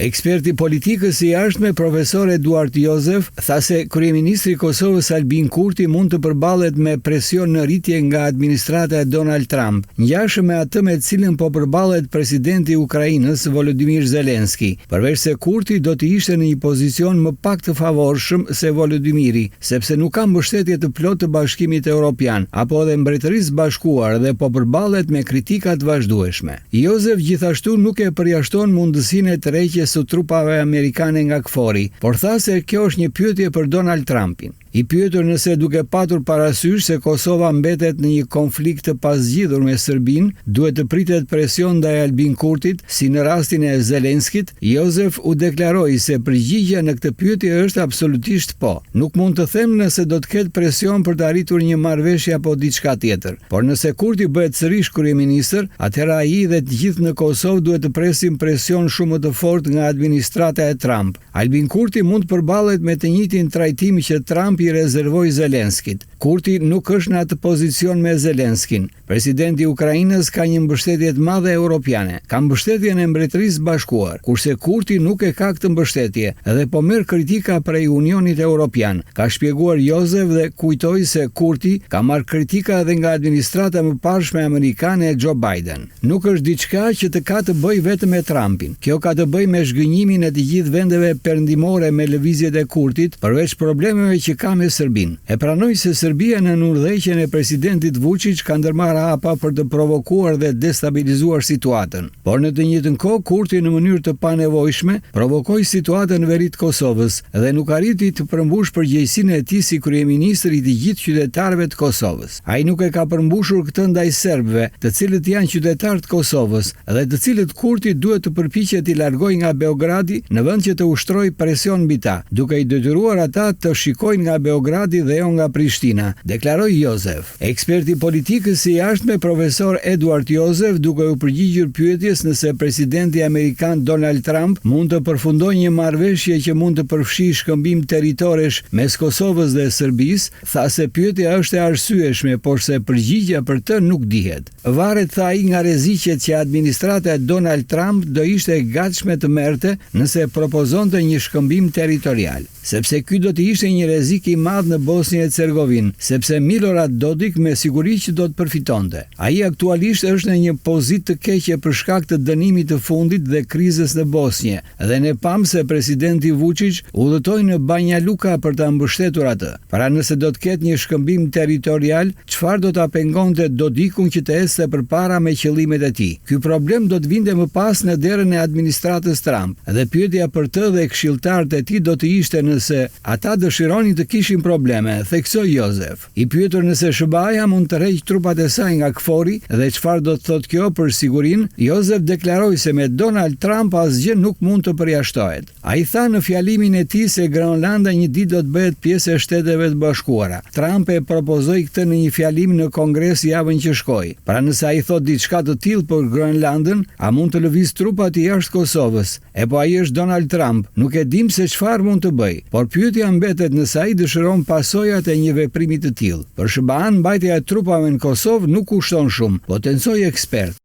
Eksperti politikës i jashtme profesor Eduard Jozef tha se kryeministri i Kosovës Albin Kurti mund të përballet me presion në rritje nga administrata e Donald Trump, ngjashëm me atë me cilën po përballet presidenti i Ukrainës Volodymyr Zelensky, përveç se Kurti do të ishte në një pozicion më pak të favorshëm se Volodymyri, sepse nuk ka mbështetje të plotë të Bashkimit Evropian apo edhe Mbretërisë Bashkuar dhe po përballet me kritika të vazhdueshme. Jozef gjithashtu nuk e përjashton mundësinë e tërheqjes së trupave amerikane nga KFOR-i, por tha se kjo është një pyetje për Donald Trumpin. I pyetur nëse duke patur parasysh se Kosova mbetet në një konflikt të pazgjidhur me Serbinë, duhet të pritet presion ndaj Albin Kurtit, si në rastin e Zelenskit, Jozef u deklaroi se përgjigjja në këtë pyetje është absolutisht po. Nuk mund të them nëse do të ketë presion për të arritur një marrëveshje apo diçka tjetër, por nëse Kurti bëhet sërish kryeministër, atëherë ai dhe të gjithë në Kosovë duhet të presim presion shumë më të fortë nga administrata e Trump. Albin Kurti mund të përballet me të njëjtin trajtim që Trump i rezervoi Zelenskit. Kurti nuk është në atë pozicion me Zelenskyn. Presidenti i Ukrainës ka një mbështetje të madhe europiane, ka mbështetjen e Mbretërisë Bashkuar, kurse Kurti nuk e ka këtë mbështetje dhe po merr kritika prej Unionit Evropian, ka shpjeguar Jozef dhe kujtoi se Kurti ka marrë kritika edhe nga administrata më parshme amerikane e Joe Biden. Nuk është diçka që të ka të bëjë vetëm me Trumpin. Kjo ka të bëjë me zhgënjimin e të gjithë vendeve perëndimore me lëvizjet e Kurtit, përveç problemeve që ka me Serbinë. E pranoi se Serbia në udhëheqjen e presidentit Vučić ka ndërmarrë hapa për të provokuar dhe destabilizuar situatën. Por në të njëjtën kohë Kurti në mënyrë të panevojshme provokoi situatën veri të Kosovës dhe nuk arriti të përmbush përgjegjësinë e tij si kryeministër i të gjithë qytetarëve të Kosovës. Ai nuk e ka përmbushur këtë ndaj serbëve, të cilët janë qytetarë të Kosovës dhe të cilët Kurti duhet të përpiqet t'i largojë nga Beogradi në vend që të ushtrojë presion mbi ta, duke i detyruar ata të shikojnë nga Beogradi dhe jo nga Prishtina, deklaroi Jozef. Eksperti politikës i jashtme profesor Eduard Jozef, duke u përgjigjur pyetjes nëse presidenti amerikan Donald Trump mund të përfundojë një marrëveshje që mund të përfshijë shkëmbim territoresh mes Kosovës dhe Serbisë, tha se pyetja është e arsyeshme, por se përgjigjja për të nuk dihet. Varet, tha ai, nga rreziqet që administrata e Donald Trump do ishte e gatshme të merrte nëse propozonte një shkëmbim territorial, sepse ky do të ishte një rrezik i madh në Bosnjë e Hercegovinë, sepse Milorad Dodik me siguri që do të përfitonte. Ai aktualisht është në një pozitë të keqe për shkak të dënimit të fundit dhe krizës në Bosnjë, dhe ne pam se presidenti Vučić udhëtoi në Banja Luka për ta mbështetur atë. Pra nëse do të ketë një shkëmbim territorial, çfarë do ta pengonte Dodikun që të ecte përpara me qëllimet e tij? Ky problem do të vinte më pas në derën e administratës Trump, dhe pyetja për të dhe këshilltarët e tij do të ishte nëse ata dëshironin të kishin probleme, theksoi Jozef. I pyetur nëse SBA-ja mund të rreqë trupat e saj nga KFOR-i dhe çfarë do të thotë kjo për sigurinë, Jozef deklaroi se me Donald Trump asgjë nuk mund të përjashtohet. Ai tha në fjalimin e tij se Grenlanda një ditë do të bëhet pjesë e Shteteve të Bashkuara. Trump e propozoi këtë në një fjalim në Kongres javën që shkoi. Pra nëse ai thotë diçka të tillë për Grenlandën, a mund të lëviz trupat i jashtë Kosovës? E po ai është Donald Trump, nuk e dim se çfarë mund të bëj, por pyetja mbetet nëse ai dëshiron pasojat e një veprimi të tillë. Për SBA-n mbajtja e trupave në Kosovë nuk kushton shumë, potencoi ekspert.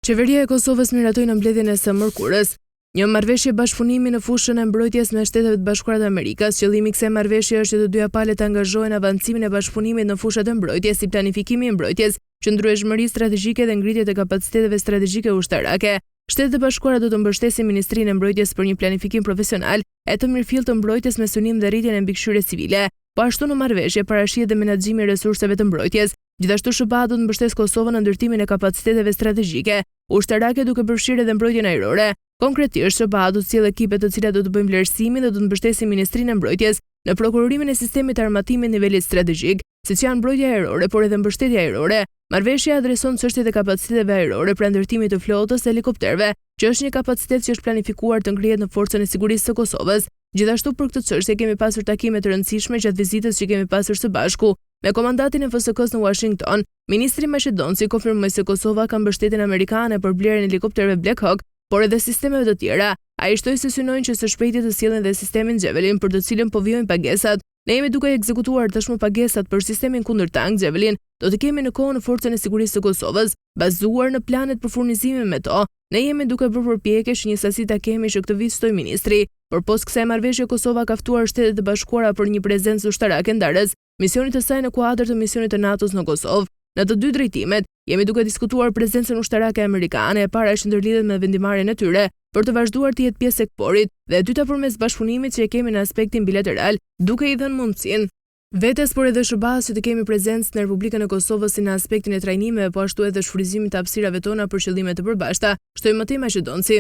Qeveria e Kosovës miratoi në mbledhjen e së mërkurës një marrëveshje bashkëpunimi në fushën e mbrojtjes me Shtetet e Bashkuara të Amerikës. Qëllimi i kësaj marrëveshje është që të dyja palët të angazhohen avancimin e bashkëpunimit në fushat e mbrojtjes, si planifikimi i mbrojtjes, qëndrueshmëri strategjike dhe ngritjet e kapaciteteve strategjike ushtarake. Shtetet e Bashkuara do të mbështesin Ministrinë e Mbrojtjes për një planifikim profesional e të mirëfillt të mbrojtjes me synim dhe rritjen e mbikëqyrjes civile. Po ashtu në marrëveshje parashihet dhe menaxhimi i resurseve të mbrojtjes. Gjithashtu SBA do të mbështesë Kosovën në ndërtimin e kapaciteteve strategjike ushtarake duke përfshirë edhe mbrojtjen ajrore. Konkretisht, SBA do të sjellë ekipe të cilat do të bëjnë vlerësimin dhe do të mbështesin Ministrinë e Mbrojtjes në prokurorimin e sistemit të armatimit nivelit strategjik, siç janë mbrojtja ajrore, por edhe mbështetja ajrore. Marrëveshja adreson çështjet e kapaciteteve ajrore për ndërtimin të flotës së helikopterëve, që është një kapacitet që është planifikuar të ngrihet në Forcën e Sigurisë së Kosovës. Gjithashtu për këtë çështje kemi pasur takime të rëndësishme gjatë vizitës që kemi pasur së bashku me komandantin e FSK-s në Washington. Ministri maqedonci konfirmoi se Kosova ka mbështetjen amerikane për blerjen e helikopterëve Black Hawk, por edhe sistemeve të tjera. Ai shtoi se synojnë që së shpejti të sjellin dhe sistemin Javelin, për të cilën po vijojnë pagesat. Ne jemi duke ekzekutuar tashmë pagesat për sistemin kundër tank Javelin. Do të kemi në kohë në Forcën e Sigurisë së Kosovës, bazuar në planet për furnizimin me to. Ne jemi duke bërë përpjekje që një sasi ta kemi që këtë vit shtoi ministri. Por pas kësaj marrëveshje Kosova ka ftuar Shtetet e Bashkuara për një prezencë ushtarake ndarës misionit të saj në kuadër të misionit të NATO-s në Kosovë. Në të dy drejtimet, jemi duke diskutuar prezencën ushtarake amerikane e para që ndërlidhet me vendimarrjen e tyre për të vazhduar të jetë pjesë e KFOR-it dhe e dyta përmes bashkëpunimit që e kemi në aspektin bilateral, duke i dhënë mundësinë vetes por edhe SBA-s që të kemi prezencë në Republikën e Kosovës si në aspektin e trajnimeve, po ashtu edhe shfrytëzimit të hapësirave tona për qëllime të përbashkëta, shtoi më tej Maqedonci.